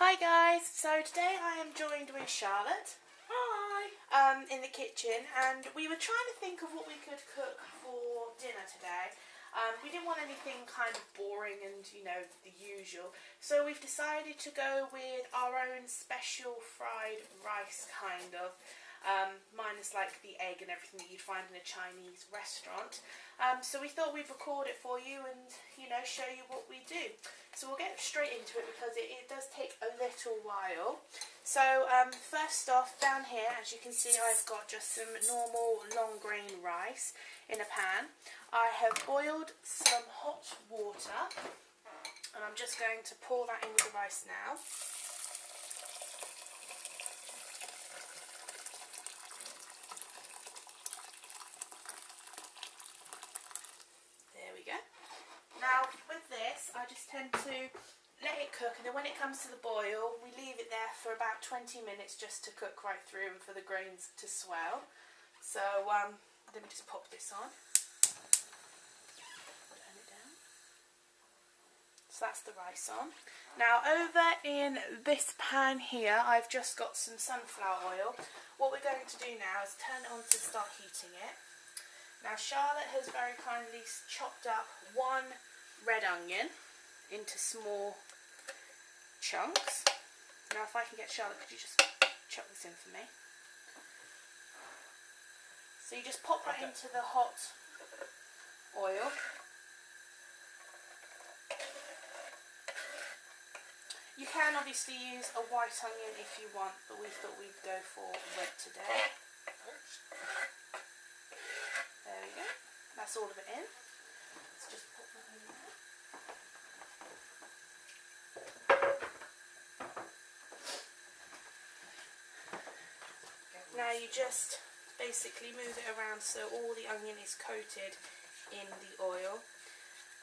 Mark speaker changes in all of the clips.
Speaker 1: Hi guys, so today I am joined with Charlotte.
Speaker 2: Hi!
Speaker 1: In the kitchen, and we were trying to think of what we could cook for dinner today. We didn't want anything kind of boring and, you know, the usual. So we've decided to go with our own special fried rice kind of. Minus like the egg and everything that you'd find in a Chinese restaurant. So we thought we'd record it for you and, you know, show you what we do. So we'll get straight into it because it does take a little while. So first off, down here, as you can see, I've got just some normal long grain rice in a pan. I have boiled some hot water and I'm just going to pour that in with the rice now. Now with this, I just tend to let it cook, and then when it comes to the boil, we leave it there for about 20 minutes just to cook right through and for the grains to swell. So let me just pop this on. Turn it down. So that's the rice on. Now over in this pan here, I've just got some sunflower oil. What we're going to do now is turn it on to start heating it. Now Charlotte has very kindly chopped up one red onion into small chunks. Now if I can get Charlotte, could you just chop this in for me? So you just pop that into the hot oil. You can obviously use a white onion if you want, but we thought we'd go for red today. There we go. That's all of it in. Let's just put that in there. Now you just basically move it around so all the onion is coated in the oil,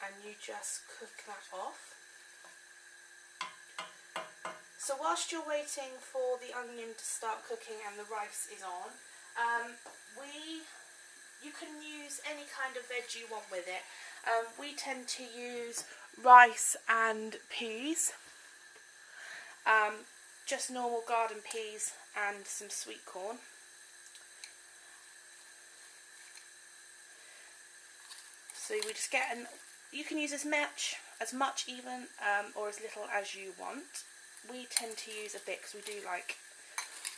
Speaker 1: and you just cook that off. So whilst you're waiting for the onion to start cooking and the rice is on, you can use any kind of veg you want with it. We tend to use rice and peas, just normal garden peas and some sweet corn. So we just get you can use as much even or as little as you want. We tend to use a bit because we do like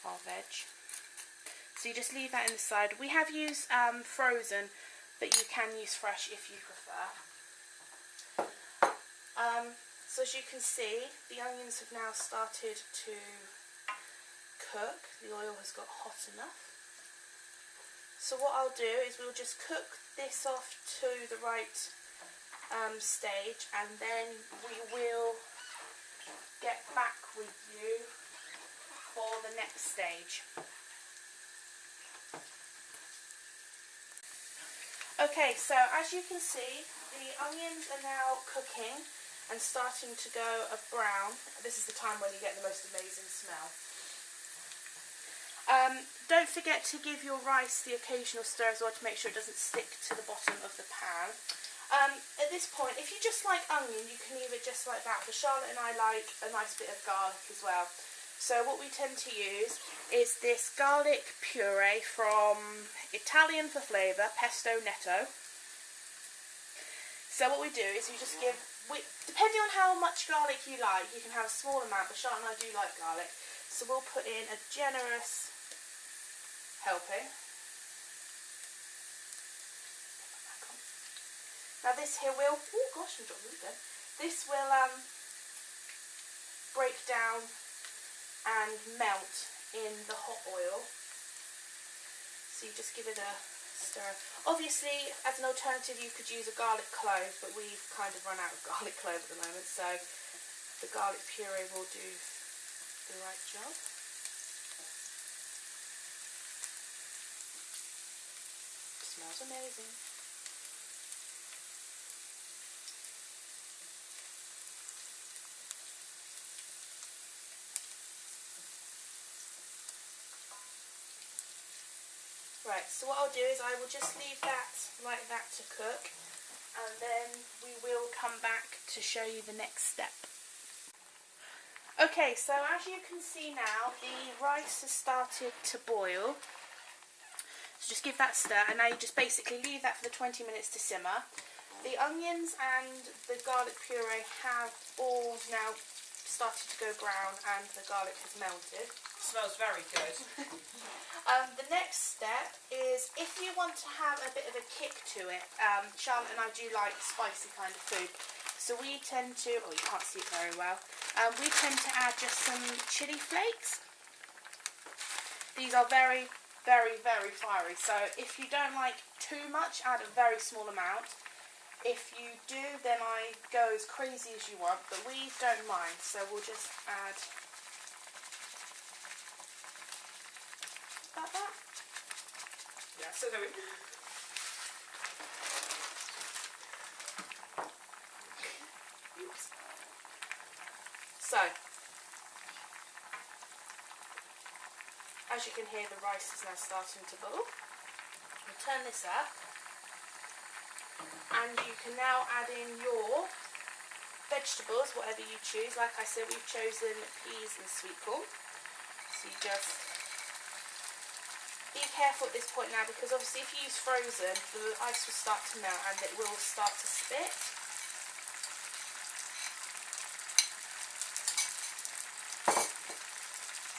Speaker 1: our veg. So you just leave that in the side. We have used frozen, but you can use fresh if you prefer. So as you can see, the onions have now started to cook. The oil has got hot enough. So what I'll do is we'll just cook this off to the right stage, and then we will get back with you for the next stage. Okay, so as you can see, the onions are now cooking and starting to go a brown. This is the time when you get the most amazing smell. Don't forget to give your rice the occasional stir as well to make sure it doesn't stick to the bottom of the pan. At this point, if you just like onion, you can leave it just like that. But Charlotte and I like a nice bit of garlic as well. So what we tend to use is this garlic puree from Italian for flavour, pesto netto. So what we do is we just give, depending on how much garlic you like, you can have a small amount, but Charlotte and I do like garlic. So we'll put in a generous helping. Now this here will, oh gosh, we've got really good. This will break down and melt in the hot oil. So you just give it a stir. Obviously, as an alternative, you could use a garlic clove, but we've kind of run out of garlic clove at the moment, so the garlic puree will do the right job. It smells amazing. Right, so what I'll do is I will just leave that like that to cook, and then we will come back to show you the next step. Okay, so as you can see now, the rice has started to boil. So just give that a stir, and now you just basically leave that for the 20 minutes to simmer. The onions and the garlic puree have all now started to go brown, and the garlic has melted.
Speaker 2: Smells very good.
Speaker 1: The next step is, if you want to have a bit of a kick to it, Charlotte and I do like spicy kind of food, so we tend to, oh you can't see it very well, we tend to add just some chili flakes. These are very, very, very fiery, so if you don't like too much, add a very small amount. If you do, then I go as crazy as you want, but we don't mind, so we'll just add about that.
Speaker 2: Yeah, so there we go.
Speaker 1: Oops. So, as you can hear, the rice is now starting to bubble. We'll turn this up, and you can now add in your vegetables, whatever you choose. Like I said, we've chosen peas and sweet corn. So you just be careful at this point now, because obviously if you use frozen, the ice will start to melt and it will start to spit.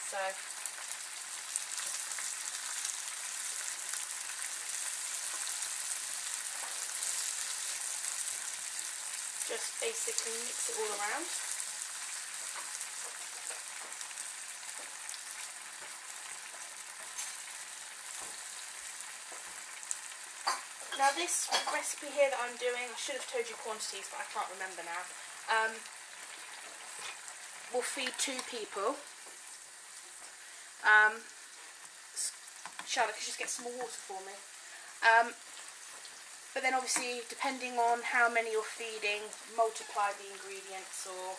Speaker 1: So just basically mix it all around. Now this recipe here that I'm doing, I should have told you quantities, but I can't remember now, will feed 2 people. Charlotte, could you just get some more water for me? But then obviously, depending on how many you're feeding, multiply the ingredients or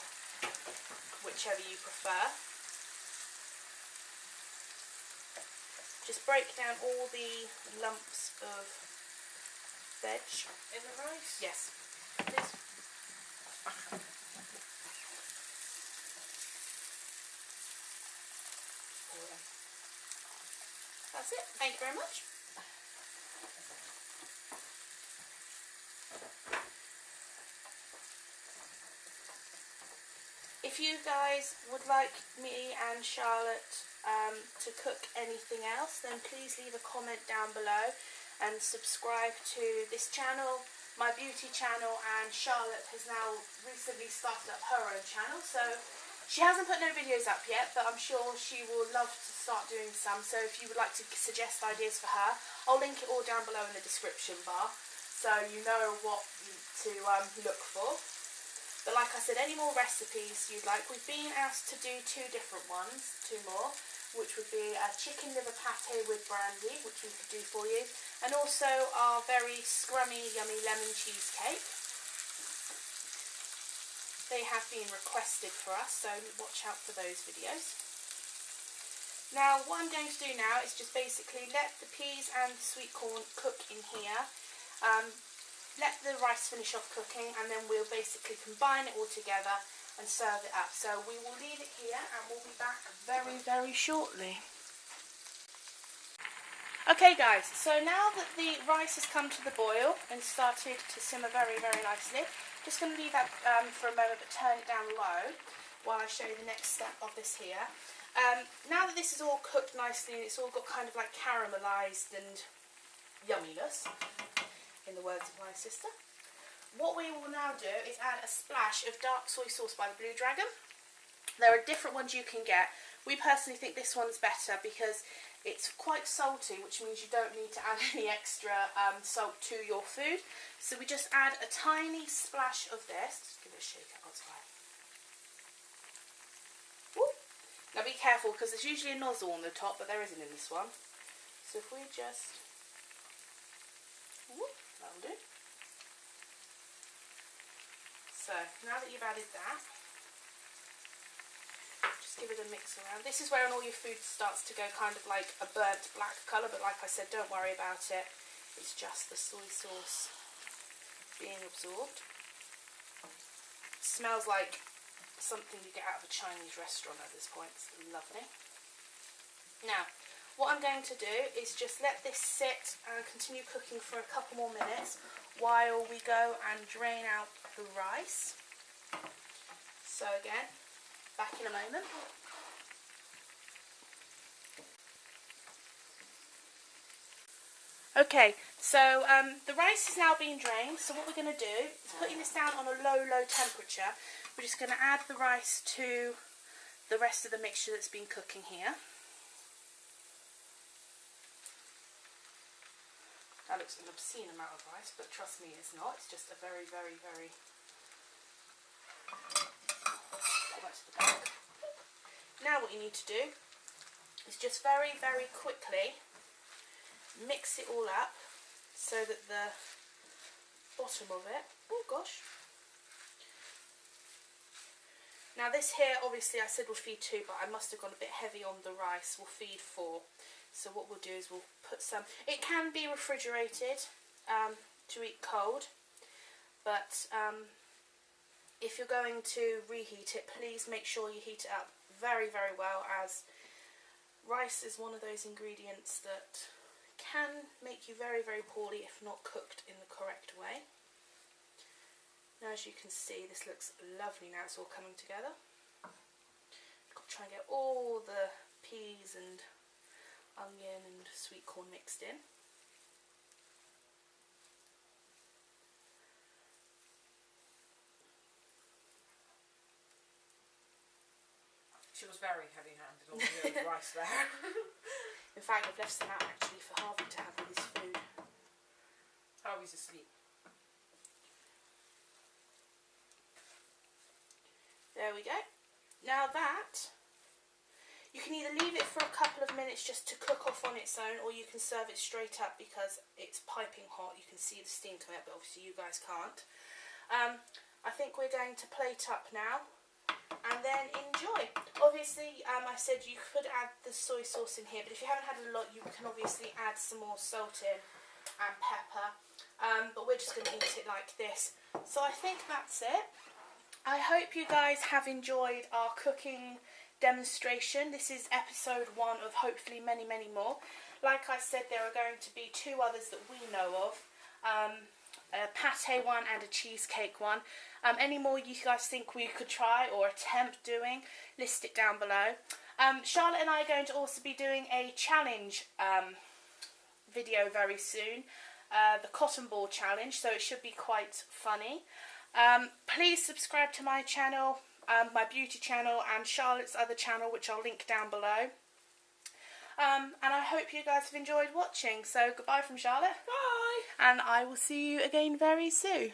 Speaker 1: whichever you prefer. Just break down all the lumps of veg.
Speaker 2: In the rice?
Speaker 1: Yes, please. That's it. Thank you very much. If you guys would like me and Charlotte to cook anything else, then please leave a comment down below and subscribe to this channel, my beauty channel, and Charlotte has now recently started up her own channel, so she hasn't put no videos up yet, but I'm sure she will love to start doing some. So if you would like to suggest ideas for her, I'll link it all down below in the description bar, so you know what to look for. But like I said, any more recipes you'd like, we've been asked to do 2 different ones, 2 more, which would be a chicken liver pate with brandy, which we could do for you, and also our very scrummy, yummy lemon cheesecake. They have been requested for us, so watch out for those videos. Now, what I'm going to do now is just basically let the peas and the sweet corn cook in here. Let the rice finish off cooking, and then we'll basically combine it all together and serve it up. So we will leave it here and we'll be back very, very shortly. Okay guys, so now that the rice has come to the boil and started to simmer very, very nicely, just going to leave that for a moment, but turn it down low while I show you the next step of this here. Now that this is all cooked nicely and it's all got kind of like caramelised and yumminess, in the words of my sister, what we will now do is add a splash of dark soy sauce by the Blue Dragon. There are different ones you can get. We personally think this one's better because it's quite salty, which means you don't need to add any extra salt to your food. So we just add a tiny splash of this. Just give it a shake outside. Woo. Now be careful, because there's usually a nozzle on the top, but there isn't in this one. So if we just... Woo. That'll do. So, now that you've added that, just give it a mix around. This is where all your food starts to go kind of like a burnt black colour, but like I said, don't worry about it. It's just the soy sauce being absorbed. It smells like something you get out of a Chinese restaurant at this point. It's lovely. Now, what I'm going to do is just let this sit and continue cooking for a couple more minutes while we go and drain out the rice. So again, back in a moment. Okay, so the rice is now being drained, so what we're going to do is putting this down on a low temperature. We're just going to add the rice to the rest of the mixture that's been cooking here. That looks an obscene amount of rice, but trust me, it's not. It's just a very, very, very... Put that to the back. Now what you need to do is just very, very quickly mix it all up so that the bottom of it... Oh gosh. Now this here, obviously I said will feed 2, but I must have gone a bit heavy on the rice. Will feed 4. So what we'll do is we'll put some... It can be refrigerated to eat cold, but if you're going to reheat it, please make sure you heat it up very, very well, as rice is one of those ingredients that can make you very, very poorly if not cooked in the correct way. Now, as you can see, this looks lovely now. It's all coming together. Got to try and get all the peas and onion and sweet corn mixed in.
Speaker 2: She was very heavy-handed on the rice there.
Speaker 1: In fact, I've left some out actually for Harvey to have with his food.
Speaker 2: Harvey's asleep.
Speaker 1: There we go. Now that, you can either leave it for a couple of minutes just to cook off on its own, or you can serve it straight up because it's piping hot. You can see the steam coming up, but obviously you guys can't. I think we're going to plate up now and then enjoy. Obviously, I said you could add the soy sauce in here, but if you haven't had a lot, you can obviously add some more salt in and pepper. But we're just going to eat it like this. So I think that's it. I hope you guys have enjoyed our cooking demonstration. This is episode 1 of hopefully many, many more. Like I said, there are going to be 2 others that we know of. A pate one and a cheesecake one. Any more you guys think we could try or attempt doing, list it down below. Charlotte and I are going to also be doing a challenge video very soon. The cotton ball challenge, so it should be quite funny. Please subscribe to my channel, my beauty channel, and Charlotte's other channel, which I'll link down below. And I hope you guys have enjoyed watching. So goodbye from Charlotte.
Speaker 2: Bye.
Speaker 1: And I will see you again very soon.